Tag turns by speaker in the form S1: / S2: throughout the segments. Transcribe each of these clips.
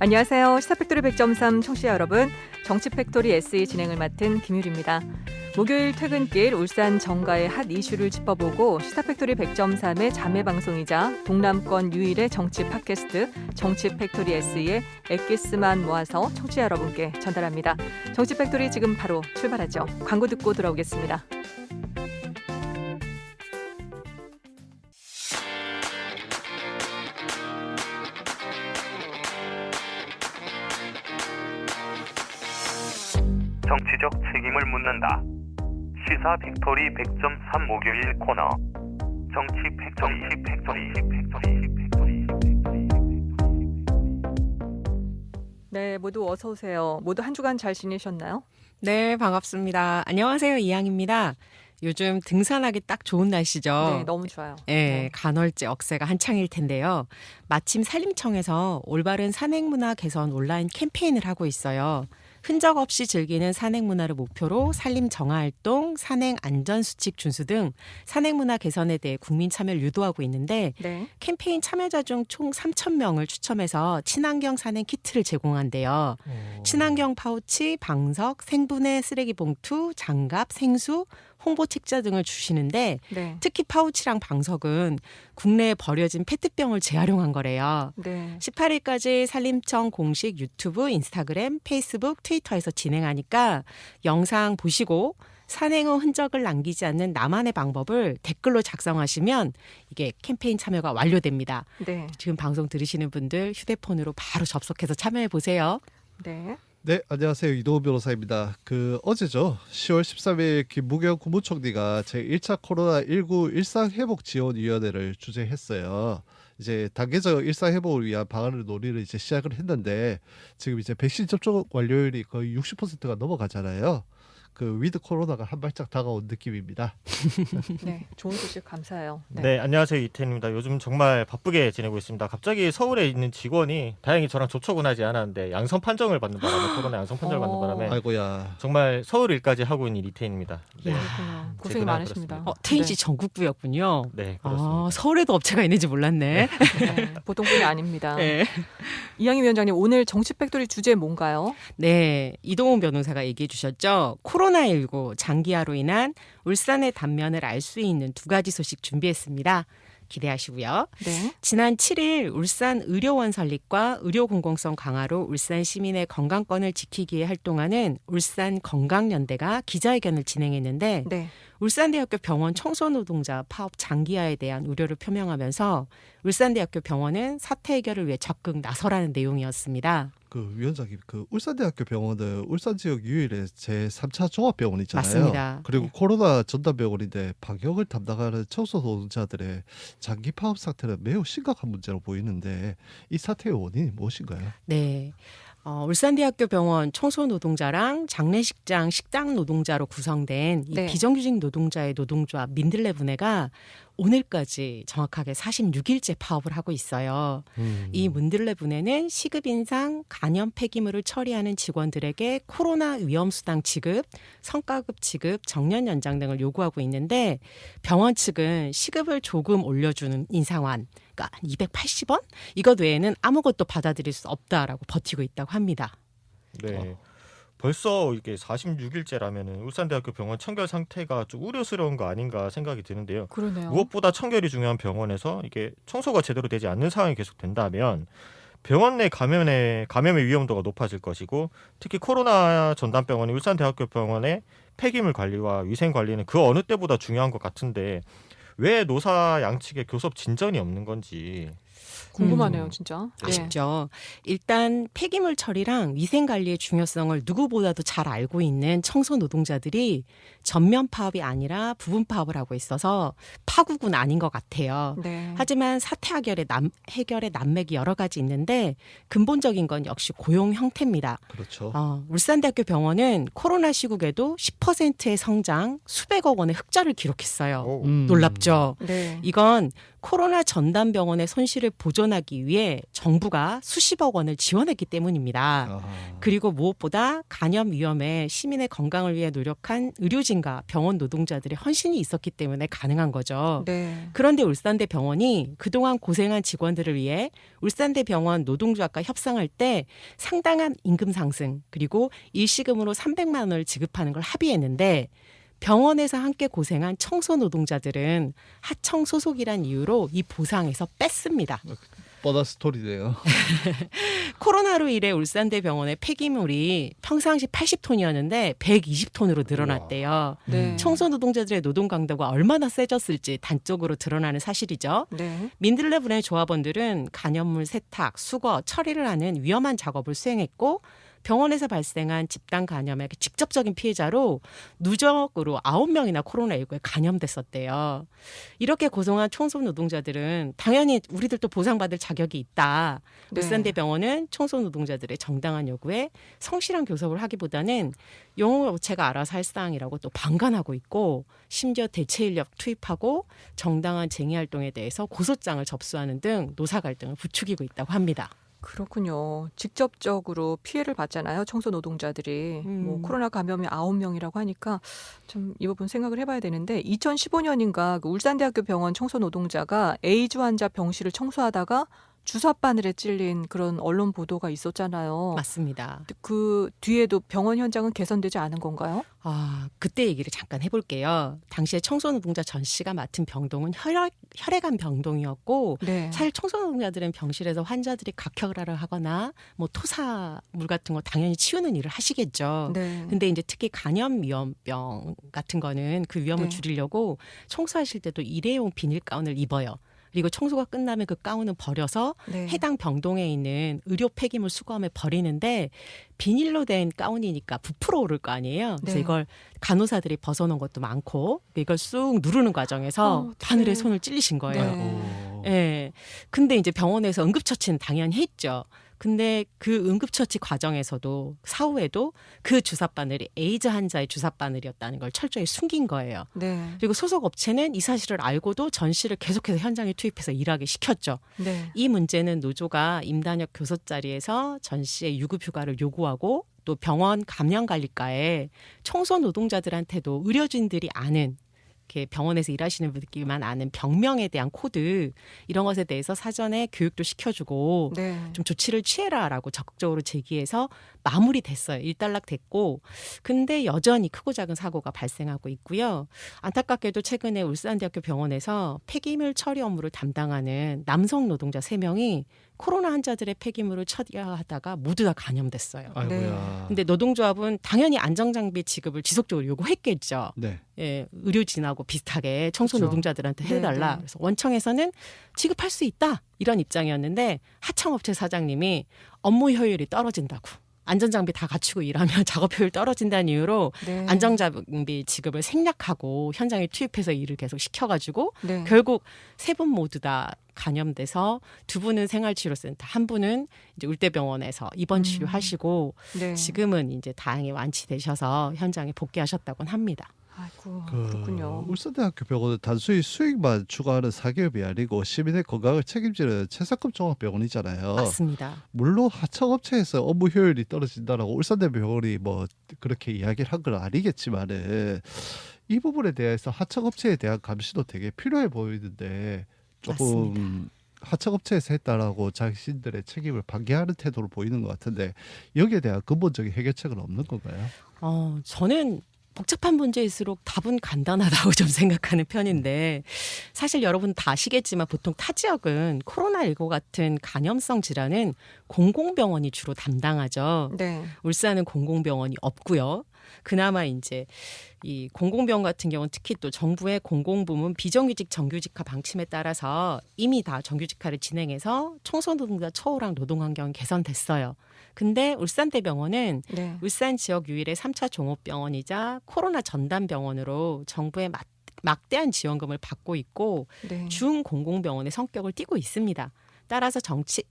S1: 안녕하세요. 시사팩토리 100.3 청취자 여러분. 정치팩토리 SE 진행을 맡은 김유리입니다. 목요일 퇴근길 울산 정가의 핫 이슈를 짚어보고 시사팩토리 100.3의 자매방송이자 동남권 유일의 정치 팟캐스트 정치팩토리 SE의 엑기스만 모아서 청취자 여러분께 전달합니다. 정치팩토리 지금 바로 출발하죠. 광고 듣고 돌아오겠습니다.
S2: 정치적 책임을 묻는다. 시사 팩토리 100.3 목요일 코너. 정치 팩토리.
S1: 네, 모두 어서 오세요. 모두 한 주간 잘 지내셨나요?
S3: 네, 반갑습니다. 안녕하세요. 이양입니다. 요즘 등산하기 딱 좋은 날씨죠.
S1: 네, 너무 좋아요.
S3: 네, 간헐제 억새가 한창일 텐데요. 마침 산림청에서 올바른 산행문화 개선 온라인 캠페인을 하고 있어요. 흔적 없이 즐기는 산행문화를 목표로 산림 정화활동, 산행 안전수칙 준수 등 산행문화 개선에 대해 국민 참여를 유도하고 있는데
S1: 네.
S3: 캠페인 참여자 중 총 3,000명을 추첨해서 친환경 산행 키트를 제공한대요. 친환경 파우치, 방석, 생분해 쓰레기 봉투, 장갑, 생수, 홍보 책자 등을 주시는데
S1: 네.
S3: 특히 파우치랑 방석은 국내에 버려진 페트병을 재활용한 거래요.
S1: 네.
S3: 18일까지 산림청 공식 유튜브, 인스타그램, 페이스북, 트위터에서 진행하니까 영상 보시고 산행 후 흔적을 남기지 않는 나만의 방법을 댓글로 작성하시면 이게 캠페인 참여가 완료됩니다.
S1: 네.
S3: 지금 방송 들으시는 분들 휴대폰으로 바로 접속해서 참여해 보세요.
S1: 네.
S4: 네, 안녕하세요. 이도우 변호사입니다. 어제죠. 10월 13일 김무경 국무총리가 제1차 코로나19 일상회복지원위원회를 주재했어요. 이제 단계적 일상회복을 위한 방안을 논의를 이제 시작을 했는데 지금 이제 백신 접종 완료율이 거의 60%가 넘어가잖아요. 위드 코로나가 한 발짝 다가온 느낌입니다.
S1: 네, 좋은 소식 감사해요.
S5: 네, 안녕하세요. 이태입니다. 요즘 정말 바쁘게 지내고 있습니다. 갑자기 서울에 있는 직원이 다행히 저랑 접촉은 하지 않았는데 양성 판정을 받는 바람에 코로나 양성 판정을 받는 바람에
S4: 아이고야.
S5: 정말 서울 일까지 하고 있는 이태인입니다. 네,
S1: 그렇군요. 고생이
S5: 그날
S1: 많으십니다.
S5: 그렇습니다.
S3: 태인 씨 전국구였군요.
S5: 네, 그렇습니다.
S3: 서울에도 업체가 있는지 몰랐네.
S1: 네, 보통 분이 아닙니다.
S3: 네.
S1: 이양희 위원장님, 오늘 정치팩토리 주제 뭔가요?
S3: 네, 이동훈 변호사가 얘기해 주셨죠. 코로나19 장기화로 인한 울산의 단면을 알 수 있는 두 가지 소식 준비했습니다. 기대하시고요.
S1: 네.
S3: 지난 7일 울산 의료원 설립과 의료 공공성 강화로 울산 시민의 건강권을 지키기 위해 활동하는 울산 건강연대가 기자회견을 진행했는데
S1: 네.
S3: 울산대학교 병원 청소노동자 파업 장기화에 대한 우려를 표명하면서 울산대학교 병원은 사태 해결을 위해 적극 나서라는 내용이었습니다.
S4: 위원장님, 울산대학교 병원은 울산 지역 유일의 제3차 종합병원이잖아요.
S3: 맞습니다.
S4: 그리고
S3: 네.
S4: 코로나 전담병원인데 방역을 담당하는 청소노동자들의 장기 파업 사태는 매우 심각한 문제로 보이는데 이 사태의 원인이 무엇인가요?
S3: 네. 울산대학교 병원 청소노동자랑 장례식장 식당 노동자로 구성된 이
S1: 네.
S3: 비정규직 노동자의 노동조합 민들레분해가 오늘까지 정확하게 46일째 파업을 하고 있어요. 이 민들레분해는 시급 인상, 간염 폐기물을 처리하는 직원들에게 코로나 위험수당 지급, 성과급 지급, 정년 연장 등을 요구하고 있는데 병원 측은 시급을 조금 올려주는 인상안, 그러니까 280원? 이것 외에는 아무것도 받아들일 수 없다라고 버티고 있다고 합니다.
S5: 네. 벌써 이게 46일째라면은 울산대학교 병원 청결 상태가 좀 우려스러운 거 아닌가 생각이 드는데요.
S1: 그러네요.
S5: 무엇보다 청결이 중요한 병원에서 이게 청소가 제대로 되지 않는 상황이 계속된다면 병원 내 감염의 위험도가 높아질 것이고 특히 코로나 전담병원인 울산대학교 병원의 폐기물 관리와 위생 관리는 그 어느 때보다 중요한 것 같은데 왜 노사 양측의 교섭 진전이 없는 건지
S1: 궁금하네요, 진짜. 네.
S3: 아쉽죠. 일단 폐기물 처리랑 위생 관리의 중요성을 누구보다도 잘 알고 있는 청소 노동자들이 전면 파업이 아니라 부분 파업을 하고 있어서 파국은 아닌 것 같아요.
S1: 네.
S3: 하지만 사태 해결의 난맥이 여러 가지 있는데 근본적인 건 역시 고용 형태입니다.
S4: 그렇죠.
S3: 울산대학교 병원은 코로나 시국에도 10%의 성장, 수백억 원의 흑자를 기록했어요. 놀랍죠?
S1: 네.
S3: 이건 코로나 전담병원의 손실을 보존 보존하기 위해 정부가 수십억 원을 지원했기 때문입니다.
S4: 아.
S3: 그리고 무엇보다 간염 위험에 시민의 건강을 위해 노력한 의료진과 병원 노동자들의 헌신이 있었기 때문에 가능한 거죠.
S1: 네.
S3: 그런데 울산대 병원이 그동안 고생한 직원들을 위해 울산대 병원 노동조합과 협상할 때 상당한 임금 상승 그리고 일시금으로 300만 원을 지급하는 걸 합의했는데 병원에서 함께 고생한 청소 노동자들은 하청 소속이란 이유로 이 보상에서 뺐습니다.
S4: 보너스 스토리네요.
S3: 코로나로 인해 울산대 병원의 폐기물이 평상시 80톤이었는데 120톤으로 늘어났대요.
S1: 네.
S3: 청소 노동자들의 노동 강도가 얼마나 세졌을지 단적으로 드러나는 사실이죠.
S1: 네.
S3: 민들레 분해 조합원들은 간염물 세탁, 수거, 처리를 하는 위험한 작업을 수행했고 병원에서 발생한 집단 감염의 직접적인 피해자로 누적으로 9명이나 코로나19에 감염됐었대요. 이렇게 고생한 청소 노동자들은 당연히 우리들도 보상받을 자격이 있다.
S1: 네.
S3: 울산대 병원은 청소 노동자들의 정당한 요구에 성실한 교섭을 하기보다는 용역업체가 알아서 할 사항이라고 또 방관하고 있고 심지어 대체 인력 투입하고 정당한 쟁의 활동에 대해서 고소장을 접수하는 등 노사 갈등을 부추기고 있다고 합니다.
S1: 그렇군요. 직접적으로 피해를 받잖아요. 청소 노동자들이. 뭐 코로나 감염이 9명이라고 하니까 좀 이 부분 생각을 해봐야 되는데 2015년인가 그 울산대학교 병원 청소 노동자가 에이즈 환자 병실을 청소하다가 주사 바늘에 찔린 그런 언론 보도가 있었잖아요.
S3: 맞습니다.
S1: 그 뒤에도 병원 현장은 개선되지 않은 건가요?
S3: 그때 얘기를 잠깐 해볼게요. 당시에 청소노동자 전 씨가 맡은 병동은 혈액암 병동이었고
S1: 네.
S3: 사실 청소노동자들은 병실에서 환자들이 각혈을 하거나 뭐 토사물 같은 거 당연히 치우는 일을 하시겠죠.
S1: 네.
S3: 근데 이제 특히 간염 위험병 같은 거는 그 위험을
S1: 네.
S3: 줄이려고 청소하실 때도 일회용 비닐 가운을 입어요. 그리고 청소가 끝나면 그 가운은 버려서
S1: 네.
S3: 해당 병동에 있는 의료 폐기물 수거함에 버리는데 비닐로 된 가운이니까 부풀어 오를 거 아니에요. 그래서
S1: 네.
S3: 이걸 간호사들이 벗어놓은 것도 많고 이걸 쑥 누르는 과정에서
S1: 어떡해.
S3: 바늘에 손을 찔리신 거예요.
S1: 네.
S3: 예. 근데 이제 병원에서 응급처치는 당연히 했죠. 근데 그 응급처치 과정에서도 사후에도 그 주사바늘이 에이즈 환자의 주사바늘이었다는 걸 철저히 숨긴 거예요.
S1: 네.
S3: 그리고 소속 업체는 이 사실을 알고도 전 씨를 계속해서 현장에 투입해서 일하게 시켰죠.
S1: 네.
S3: 이 문제는 노조가 임단협 교섭 자리에서 전 씨의 유급 휴가를 요구하고 또 병원 감염관리과에 청소 노동자들한테도 의료진들이 아는 이렇게 병원에서 일하시는 분들끼리만 아는 병명에 대한 코드 이런 것에 대해서 사전에 교육도 시켜주고
S1: 네.
S3: 좀 조치를 취해라라고 적극적으로 제기해서 마무리됐어요. 일단락됐고 근데 여전히 크고 작은 사고가 발생하고 있고요. 안타깝게도 최근에 울산대학교 병원에서 폐기물 처리 업무를 담당하는 남성 노동자 3명이 코로나 환자들의 폐기물을 처리하다가 모두 다 감염됐어요.
S4: 아이고야.
S3: 근데 노동조합은 당연히 안전장비 지급을 지속적으로 요구했겠죠.
S4: 네.
S3: 예, 의료진하고 비슷하게 청소
S1: 그렇죠.
S3: 노동자들한테
S1: 네,
S3: 해달라.
S1: 네.
S3: 그래서 원청에서는 지급할 수 있다 이런 입장이었는데 하청업체 사장님이 업무 효율이 떨어진다고. 안전장비 다 갖추고 일하면 작업 효율 떨어진다는 이유로
S1: 네.
S3: 안전장비 지급을 생략하고 현장에 투입해서 일을 계속 시켜가지고
S1: 네.
S3: 결국 3분 모두 다 감염돼서 2분은 생활치료센터, 1분은 이제 울대병원에서 입원 치료하시고
S1: 네.
S3: 지금은 이제 다행히 완치되셔서 현장에 복귀하셨다고는 합니다.
S1: 아이고 그렇군요.
S4: 울산대학교 병원은 단순히 수익만 추구하는 사기업이 아니고 시민의 건강을 책임지는 최상급 종합병원이잖아요.
S3: 맞습니다.
S4: 물론 하청업체에서 업무 효율이 떨어진다라고 울산대병원이 뭐 그렇게 이야기를 한 건 아니겠지만은 이 부분에 대해서 하청업체에 대한 감시도 되게 필요해 보이는데 조금
S3: 맞습니다.
S4: 하청업체에서 했다라고 자신들의 책임을 방기하는 태도로 보이는 것 같은데 여기에 대한 근본적인 해결책은 없는 건가요?
S3: 저는 복잡한 문제일수록 답은 간단하다고 좀 생각하는 편인데 사실 여러분 다 아시겠지만 보통 타 지역은 코로나19 같은 감염성 질환은 공공병원이 주로 담당하죠.
S1: 네.
S3: 울산은 공공병원이 없고요. 그나마 이제 이 공공병원 같은 경우는 특히 또 정부의 공공부문 비정규직 정규직화 방침에 따라서 이미 다 정규직화를 진행해서 청소노동자 처우랑 노동환경이 개선됐어요. 근데 울산대병원은
S1: 네.
S3: 울산 지역 유일의 3차 종합병원이자 코로나 전담병원으로 정부의 막대한 지원금을 받고 있고
S1: 네.
S3: 중공공병원의 성격을 띠고 있습니다. 따라서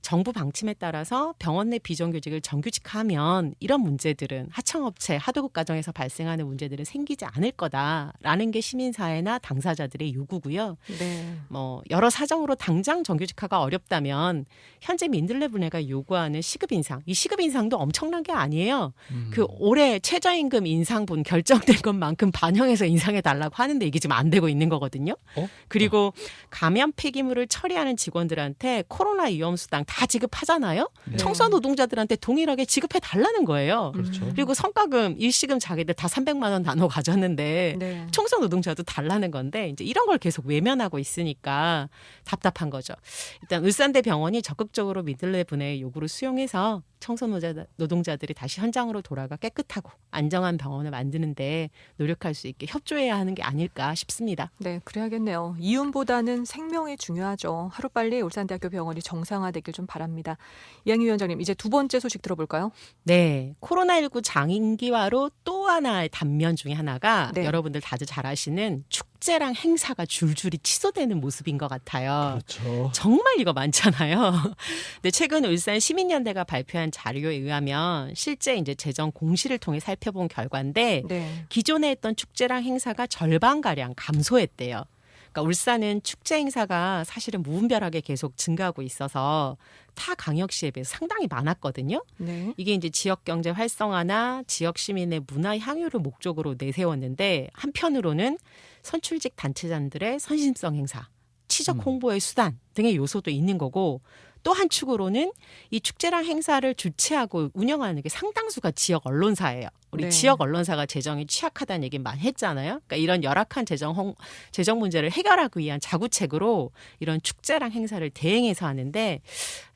S3: 정부 방침에 따라서 병원 내 비정규직을 정규직화하면 이런 문제들은 하청업체, 하도급 과정에서 발생하는 문제들은 생기지 않을 거다라는 게 시민사회나 당사자들의 요구고요.
S1: 네.
S3: 여러 사정으로 당장 정규직화가 어렵다면 현재 민들레분회가 요구하는 시급 인상, 이 시급 인상도 엄청난 게 아니에요. 그 올해 최저임금 인상분 결정된 것만큼 반영해서 인상해 달라고 하는데 이게 지금 안 되고 있는 거거든요. 그리고 감염 폐기물을 처리하는 직원들한테 코로나 위험수당 다 지급하잖아요.
S4: 네.
S3: 청소 노동자들한테 동일하게 지급해 달라는 거예요.
S4: 그렇죠.
S3: 그리고 성과금, 일시금 자기들 다 300만 원 나눠 가졌는데
S1: 네.
S3: 청소 노동자도 달라는 건데 이제 이런 걸 계속 외면하고 있으니까 답답한 거죠. 일단 울산대 병원이 적극적으로 민들레 분해의 요구를 수용해서 청소 노동자들이 다시 현장으로 돌아가 깨끗하고 안정한 병원을 만드는데 노력할 수 있게 협조해야 하는 게 아닐까 싶습니다.
S1: 네, 그래야겠네요. 이윤보다는 생명이 중요하죠. 하루빨리 울산대학교 병원이 정상화되길 좀 바랍니다. 이양희 위원장님, 이제 두 번째 소식 들어볼까요?
S3: 네, 코로나19 장기화로 또 하나의 단면 중에 하나가
S1: 네.
S3: 여러분들 다들 잘 아시는 축제랑 행사가 줄줄이 취소되는 모습인 것 같아요.
S4: 그렇죠.
S3: 정말 이거 많잖아요. 근데 최근 울산 시민연대가 발표한 자료에 의하면 실제 이제 재정 공시를 통해 살펴본 결과인데
S1: 네.
S3: 기존에 했던 축제랑 행사가 절반가량 감소했대요. 그러니까 울산은 축제 행사가 사실은 무분별하게 계속 증가하고 있어서 타 광역시에 비해서 상당히 많았거든요.
S1: 네.
S3: 이게 이제 지역 경제 활성화나 지역 시민의 문화 향유를 목적으로 내세웠는데 한편으로는 선출직 단체장들의 선심성 행사, 치적 홍보의 수단 등의 요소도 있는 거고 또 한 축으로는 이 축제랑 행사를 주최하고 운영하는 게 상당수가 지역 언론사예요. 우리
S1: 네.
S3: 지역 언론사가 재정이 취약하다는 얘기 많이 했잖아요. 그러니까 이런 열악한 재정 문제를 해결하기 위한 자구책으로 이런 축제랑 행사를 대행해서 하는데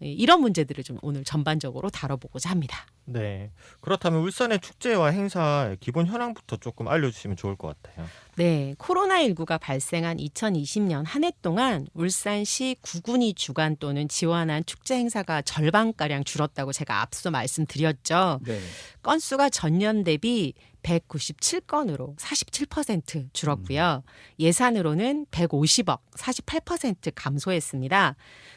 S3: 이런 문제들을 좀 오늘 전반적으로 다뤄보고자 합니다.
S5: 네. 그렇다면 울산의 축제와 행사 기본 현황부터 조금 알려주시면 좋을 것 같아요.
S3: 네, 코로나19가 발생한 2020년 한 해 동안 울산시 9군이 주관 또는 지원한 축제 행사가 절반가량 줄었다고 제가 앞서 말씀드렸죠.
S4: 네.
S3: 건수가 전년 대비 197건으로 47% 줄었고요. 예산으로는 150억, 48% 감소했습니다.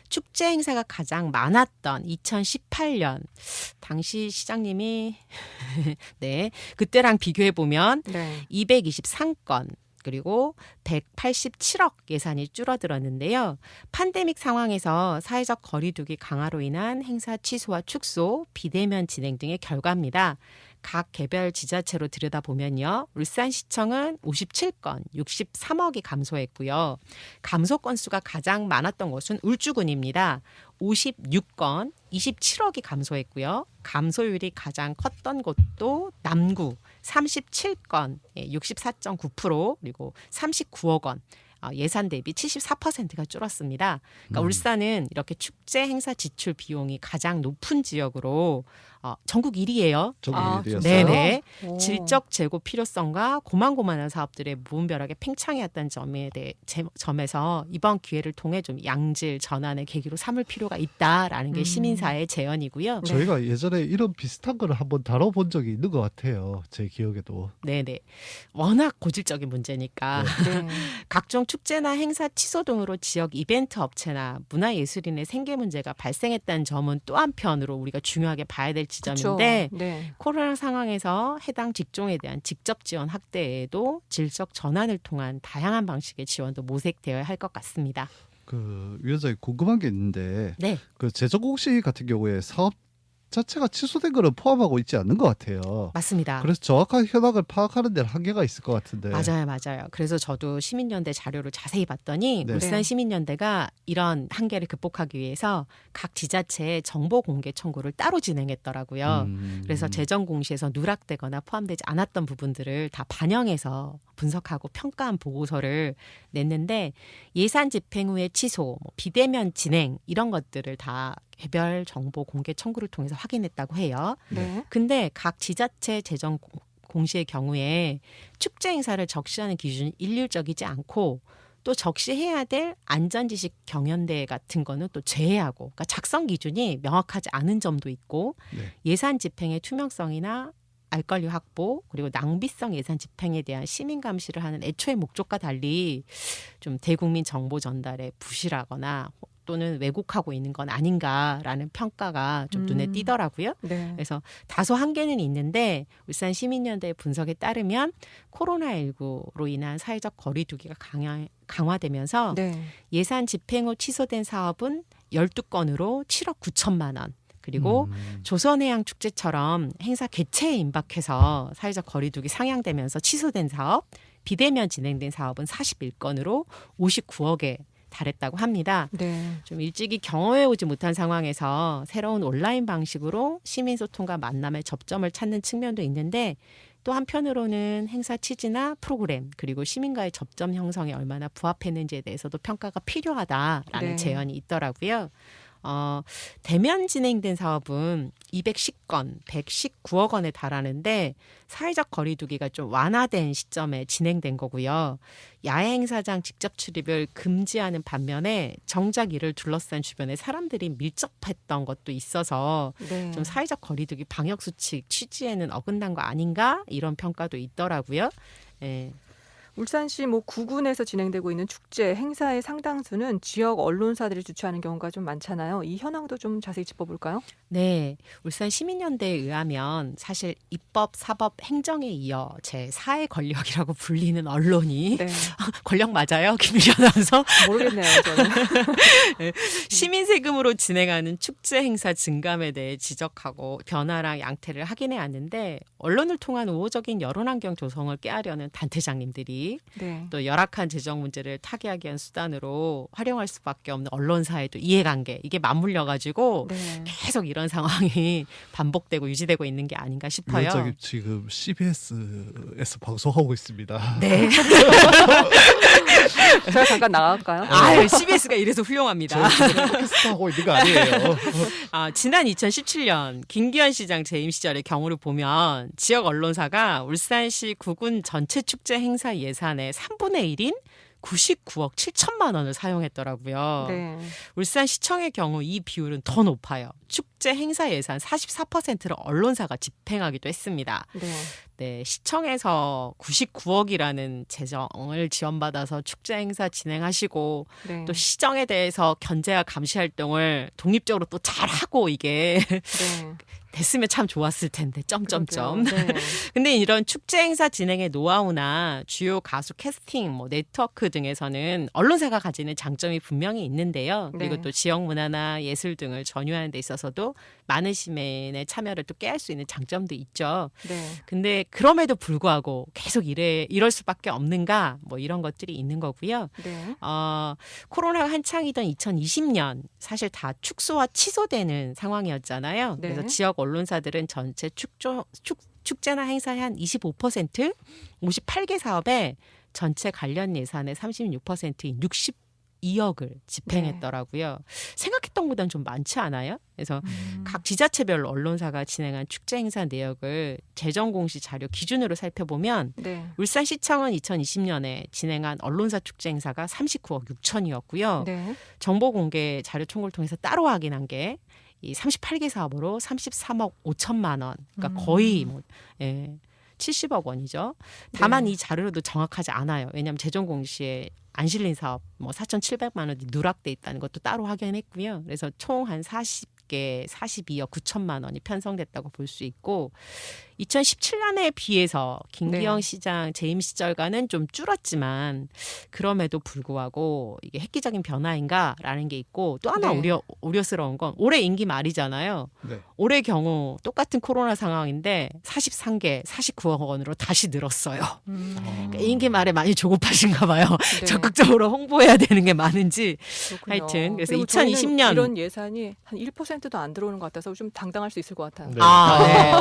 S3: 축제 행사가 가장 많았던 2018년 당시 시장님이 네, 그때랑 비교해 보면
S1: 네.
S3: 223건 그리고 187억 예산이 줄어들었는데요. 팬데믹 상황에서 사회적 거리두기 강화로 인한 행사 취소와 축소, 비대면 진행 등의 결과입니다. 각 개별 지자체로 들여다보면요. 울산시청은 57건, 63억이 감소했고요. 감소 건수가 가장 많았던 곳은 울주군입니다. 56건, 27억이 감소했고요. 감소율이 가장 컸던 곳도 남구, 37건, 64.9% 그리고 39억 원. 예산 대비 74%가 줄었습니다. 그러니까 울산은 이렇게 축제 행사 지출 비용이 가장 높은 지역으로 전국 1위예요.
S4: 전국
S1: 아,
S4: 1위였어요.
S3: 네네.
S1: 오.
S3: 질적 재고 필요성과 고만고만한 사업들의 무분별하게 팽창해왔다는 점에서 이번 기회를 통해 좀 양질 전환의 계기로 삼을 필요가 있다라는 게 시민사회의 제언이고요.
S4: 저희가 예전에 이런 비슷한 거를 한번 다뤄본 적이 있는 것 같아요. 제 기억에도.
S3: 네네. 워낙 고질적인 문제니까
S1: 네.
S3: 각종 축제나 행사 취소 등으로 지역 이벤트 업체나 문화예술인의 생계 문제가 발생했다는 점은 또 한편으로 우리가 중요하게 봐야 될 지점인데
S1: 그쵸. 네.
S3: 코로나 상황에서 해당 직종에 대한 직접 지원 확대에도 질적 전환을 통한 다양한 방식의 지원도 모색되어야 할 것 같습니다.
S4: 그 위원장님 궁금한 게 있는데
S3: 네.
S4: 그 재정공시 같은 경우에 사업 자체가 취소된 거는 포함하고 있지 않는 것 같아요.
S3: 맞습니다.
S4: 그래서 정확한 현황을 파악하는 데는 한계가 있을 것 같은데.
S3: 맞아요. 그래서 저도 시민연대 자료를 자세히 봤더니
S4: 네.
S3: 울산 시민연대가 이런 한계를 극복하기 위해서 각 지자체의 정보 공개 청구를 따로 진행했더라고요. 그래서 재정 공시에서 누락되거나 포함되지 않았던 부분들을 다 반영해서 분석하고 평가한 보고서를 냈는데 예산 집행 후의 취소, 비대면 진행 이런 것들을 다 개별 정보 공개 청구를 통해서 확인했다고 해요.
S1: 네.
S3: 근데 각 지자체 재정 공시의 경우에 축제 행사를 적시하는 기준이 일률적이지 않고 또 적시해야 될 안전지식 경연대회 같은 거는 또 제외하고 그러니까 작성 기준이 명확하지 않은 점도 있고
S4: 네.
S3: 예산 집행의 투명성이나 알 권리 확보 그리고 낭비성 예산 집행에 대한 시민 감시를 하는 애초의 목적과 달리 좀 대국민 정보 전달에 부실하거나 또는 왜곡하고 있는 건 아닌가라는 평가가 좀 눈에 띄더라고요.
S1: 네.
S3: 그래서 다소 한계는 있는데 울산 시민연대 분석에 따르면 코로나19로 인한 사회적 거리두기가 강화되면서
S1: 네.
S3: 예산 집행 후 취소된 사업은 12건으로 7억 9천만 원. 그리고 조선해양축제처럼 행사 개최에 임박해서 사회적 거리두기 상향되면서 취소된 사업, 비대면 진행된 사업은 41건으로 59억에 달했다고 합니다.
S1: 네.
S3: 좀 일찍이 경험해오지 못한 상황에서 새로운 온라인 방식으로 시민소통과 만남의 접점을 찾는 측면도 있는데 또 한편으로는 행사 취지나 프로그램 그리고 시민과의 접점 형성에 얼마나 부합했는지에 대해서도 평가가 필요하다라는
S1: 네.
S3: 제언이 있더라고요. 대면 진행된 사업은 210건, 119억 원에 달하는데 사회적 거리두기가 좀 완화된 시점에 진행된 거고요. 야외 행사장 직접 출입을 금지하는 반면에 정작 이를 둘러싼 주변에 사람들이 밀접했던 것도 있어서
S1: 네.
S3: 좀 사회적 거리두기 방역 수칙 취지에는 어긋난 거 아닌가 이런 평가도 있더라고요. 예.
S1: 울산시 구군에서 진행되고 있는 축제 행사의 상당수는 지역 언론사들이 주최하는 경우가 좀 많잖아요. 이 현황도 좀 자세히 짚어볼까요?
S3: 네, 울산 시민연대에 의하면 사실 입법, 사법, 행정에 이어 제4의 권력이라고 불리는 언론이
S1: 네.
S3: 권력 맞아요? 김유리 아나운서?
S1: 모르겠네요, 저는.
S3: 시민 세금으로 진행하는 축제 행사 증감에 대해 지적하고 변화랑 양태를 확인해 왔는데 언론을 통한 우호적인 여론환경 조성을 깨하려는 단체장님들이
S1: 네.
S3: 또 열악한 재정 문제를 타개하기 위한 수단으로 활용할 수밖에 없는 언론사의 또 이해관계 이게 맞물려가지고
S1: 네.
S3: 계속 이런 상황이 반복되고 유지되고 있는 게 아닌가 싶어요.
S4: 위원장님 지금 CBS에서 방송하고 있습니다.
S3: 네.
S1: 제가 잠깐 나갈까요?
S3: 아유, CBS가 이래서 훌륭합니다.
S4: 팟캐스트 하고 있는 거 아니에요.
S3: 지난 2017년 김기현 시장 재임 시절의 경우를 보면 지역 언론사가 울산시 구군 전체 축제 행사 예산의 3분의 1인 99억 7천만 원을 사용했더라고요.
S1: 네.
S3: 울산시청의 경우 이 비율은 더 높아요. 축제 행사 예산 44%를 언론사가 집행하기도 했습니다.
S1: 네.
S3: 네, 시청에서 99억이라는 재정을 지원받아서 축제 행사 진행하시고
S1: 네.
S3: 또 시정에 대해서 견제와 감시 활동을 독립적으로 또 잘하고 이게
S1: 네.
S3: 됐으면 참 좋았을 텐데 점점점.
S1: 그러게요. 네.
S3: 근데 이런 축제 행사 진행의 노하우나 주요 가수 캐스팅, 네트워크 등에서는 언론사가 가지는 장점이 분명히 있는데요. 그리고
S1: 네.
S3: 또 지역 문화나 예술 등을 전유하는 데 있어서도 많은 시민의 참여를 또 깨할 수 있는 장점도 있죠.
S1: 네.
S3: 근데 그럼에도 불구하고 계속 이럴 수밖에 없는가 이런 것들이 있는 거고요.
S1: 네.
S3: 코로나가 한창이던 2020년 사실 다 축소와 취소되는 상황이었잖아요.
S1: 네.
S3: 그래서 지역 언론사들은 전체 축제나 행사의 한 25%, 58개 사업에 전체 관련 예산의 36%인 62억을 집행했더라고요. 생각했던 것보다는 좀 많지 않아요? 그래서 각 지자체별로 언론사가 진행한 축제 행사 내역을 재정공시 자료 기준으로 살펴보면
S1: 네.
S3: 울산시청은 2020년에 진행한 언론사 축제 행사가 39억 6천이었고요.
S1: 네.
S3: 정보공개 자료 총구를 통해서 따로 확인한 게 이 38개 사업으로 33억 5천만 원, 그러니까 거의 70억 원이죠. 다만
S1: 네.
S3: 이 자료로도 정확하지 않아요. 왜냐하면 재정공시에 안 실린 사업 4,700만 원이 누락돼 있다는 것도 따로 확인했고요. 그래서 총 한 40개 42억 9천만 원이 편성됐다고 볼 수 있고 2017년에 비해서 김기영
S1: 네.
S3: 시장 재임 시절과는 좀 줄었지만 그럼에도 불구하고 이게 획기적인 변화인가라는 게 있고 또 하나
S1: 네.
S3: 우려스러운 건 올해 임기 말이잖아요.
S4: 네.
S3: 올해 경우 똑같은 코로나 상황인데 43개 49억 원으로 다시 늘었어요. 그러니까 임기 말에 많이 조급하신가 봐요.
S1: 네.
S3: 적극적으로 홍보해야 되는 게 많은지.
S1: 그렇군요.
S3: 하여튼 그래서
S1: 그리고 저희는
S3: 2020년
S1: 이런 예산이 한 1%도 안 들어오는 것 같아서 좀 당당할 수 있을 것 같아요.
S5: 네.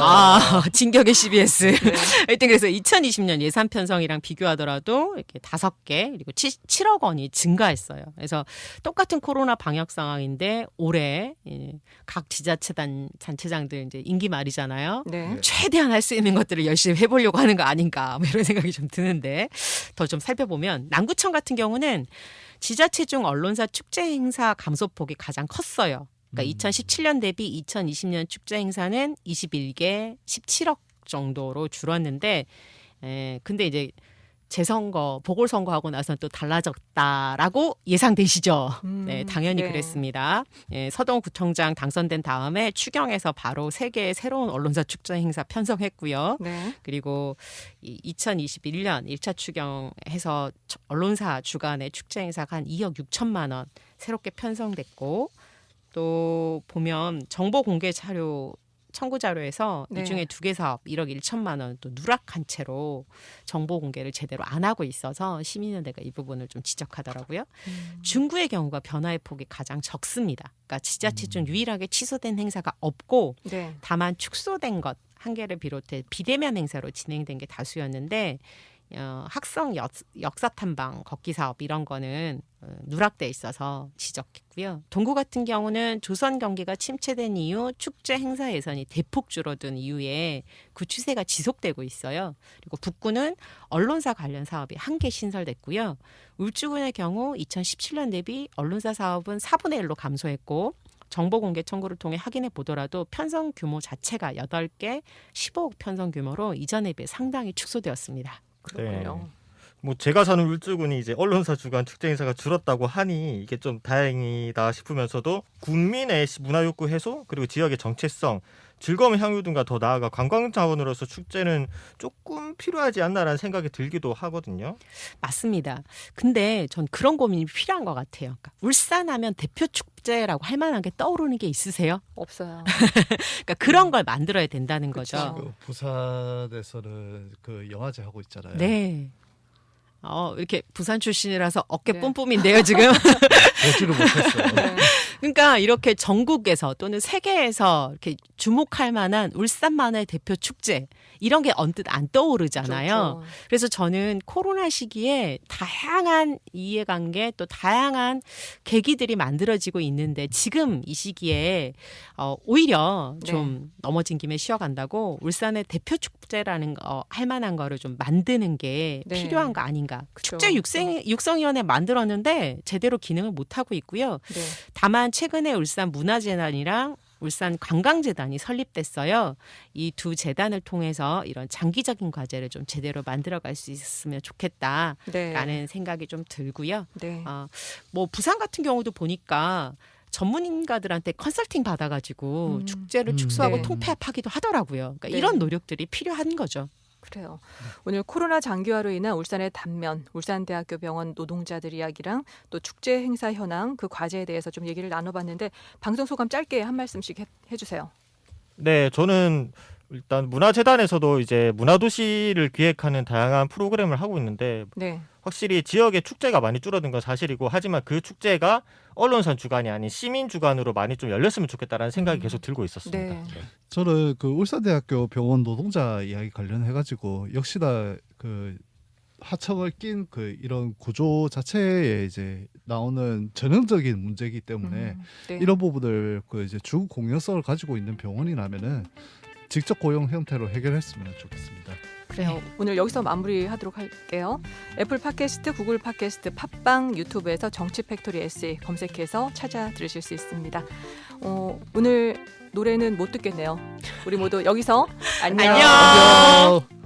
S3: 진격의 CBS.
S1: 네.
S3: 하여튼 그래서 2020년 예산 편성이랑 비교하더라도 이렇게 5개 그리고 7억 원이 증가했어요. 그래서 똑같은 코로나 방역 상황인데 올해 각 단체장들 이제 임기 말이잖아요.
S1: 네.
S3: 최대한 할 수 있는 것들을 열심히 해보려고 하는 거 아닌가 이런 생각이 좀 드는데 더 좀 살펴보면 남구청 같은 경우는 지자체 중 언론사 축제 행사 감소폭이 가장 컸어요. 그러니까 2017년 대비 2020년 축제 행사는 21개 17억 정도로 줄었는데 근데 이제 재선거, 보궐선거하고 나서 또 달라졌다라고 예상되시죠? 네, 당연히
S1: 네.
S3: 그랬습니다. 예, 서동구청장 당선된 다음에 추경에서 바로 3개의 새로운 언론사 축제 행사 편성했고요.
S1: 네.
S3: 그리고 2021년 1차 추경해서 언론사 주간의 축제 행사가 한 2억 6천만 원 새롭게 편성됐고 또 보면 정보 공개 자료 청구 자료에서
S1: 네.
S3: 이 중에 2개 사업 1억 1천만 원 또 누락한 채로 정보 공개를 제대로 안 하고 있어서 시민연대가 이 부분을 좀 지적하더라고요. 중구의 경우가 변화의 폭이 가장 적습니다. 그러니까 지자체 중 유일하게 취소된 행사가 없고
S1: 네.
S3: 다만 축소된 것 한 개를 비롯해 비대면 행사로 진행된 게 다수였는데 학성 역사 탐방 걷기 사업 이런 거는 누락돼 있어서 지적했고요. 동구 같은 경우는 조선 경기가 침체된 이후 축제 행사 예산이 대폭 줄어든 이후에 그 추세가 지속되고 있어요. 그리고 북구는 언론사 관련 사업이 1개 신설됐고요. 울주군의 경우 2017년 대비 언론사 사업은 4분의 1로 감소했고 정보 공개 청구를 통해 확인해 보더라도 편성 규모 자체가 8개 15억 편성 규모로 이전에 비해 상당히 축소되었습니다.
S1: 그렇군요.
S5: 뭐 제가 사는 울주군이 이제 언론사 주간 축제 행사가 줄었다고 하니 이게 좀 다행이다 싶으면서도 국민의 문화 욕구 해소 그리고 지역의 정체성, 즐거움 향유 등과 더 나아가 관광 자원으로서 축제는 조금 필요하지 않나라는 생각이 들기도 하거든요.
S3: 맞습니다. 근데 전 그런 고민이 필요한 것 같아요. 그러니까 울산하면 대표 축제라고 할 만한 게 떠오르는 게 있으세요?
S1: 없어요.
S3: 그러니까 그런 걸 만들어야 된다는 거죠.
S1: 그쵸.
S4: 그 부산에서는 그 영화제 하고 있잖아요.
S3: 네. 이렇게 부산 출신이라서 어깨
S1: 네.
S3: 뿜뿜인데요, 지금.
S4: 보지를 못했어요.
S1: 네.
S3: 그러니까 이렇게 전국에서 또는 세계에서 이렇게 주목할 만한 울산만의 대표 축제 이런 게 언뜻 안 떠오르잖아요.
S1: 그렇죠.
S3: 그래서 저는 코로나 시기에 다양한 이해관계 또 다양한 계기들이 만들어지고 있는데 지금 이 시기에 오히려 좀 넘어진 김에 쉬어간다고 울산의 대표 축제라는 거 할 만한 거를 좀 만드는 게
S1: 네.
S3: 필요한 거 아닌가.
S1: 그쵸.
S3: 축제 육성위원회 만들었는데 제대로 기능을 못 하고 있고요.
S1: 네.
S3: 다만 최근에 울산 문화재단이랑 울산 관광재단이 설립됐어요. 이 두 재단을 통해서 이런 장기적인 과제를 좀 제대로 만들어갈 수 있었으면 좋겠다라는
S1: 네.
S3: 생각이 좀 들고요.
S1: 네.
S3: 뭐 부산 같은 경우도 보니까 전문인가들한테 컨설팅 받아가지고 축제를 축소하고
S1: 네.
S3: 통폐합하기도 하더라고요. 그러니까
S1: 네.
S3: 이런 노력들이 필요한 거죠.
S1: 그래요. 오늘 코로나 장기화로 인한 울산의 단면, 울산대학교 병원 노동자들 이야기랑 또 축제 행사 현황 그 과제에 대해서 좀 얘기를 나눠봤는데 방송 소감 짧게 한 말씀씩 해주세요.
S5: 네, 저는 일단 문화재단에서도 이제 문화도시를 기획하는 다양한 프로그램을 하고 있는데
S1: 네.
S5: 확실히 지역의 축제가 많이 줄어든 건 사실이고 하지만 그 축제가 언론사 주관이 아닌 시민 주관으로 많이 좀 열렸으면 좋겠다라는 생각이 계속 들고 있었습니다.
S1: 네.
S5: 네.
S4: 저는 그 울산대학교 병원 노동자 이야기 관련해가지고 역시나 그 하청을 낀 그 이런 구조 자체에 이제 나오는 전형적인 문제이기 때문에
S1: 네.
S4: 이런 부분을 그 이제 주 공연성을 가지고 있는 병원이라면은 직접 고용 형태로 해결했으면 좋겠습니다.
S1: 그래요. 오늘 여기서 마무리하도록 할게요. 애플 팟캐스트, 구글 팟캐스트, 팟빵, 유튜브에서 정치 팩토리 SE 검색해서 찾아 들으실 수 있습니다. 오늘 노래는 못 듣겠네요. 우리 모두 여기서 안녕.
S3: 안녕.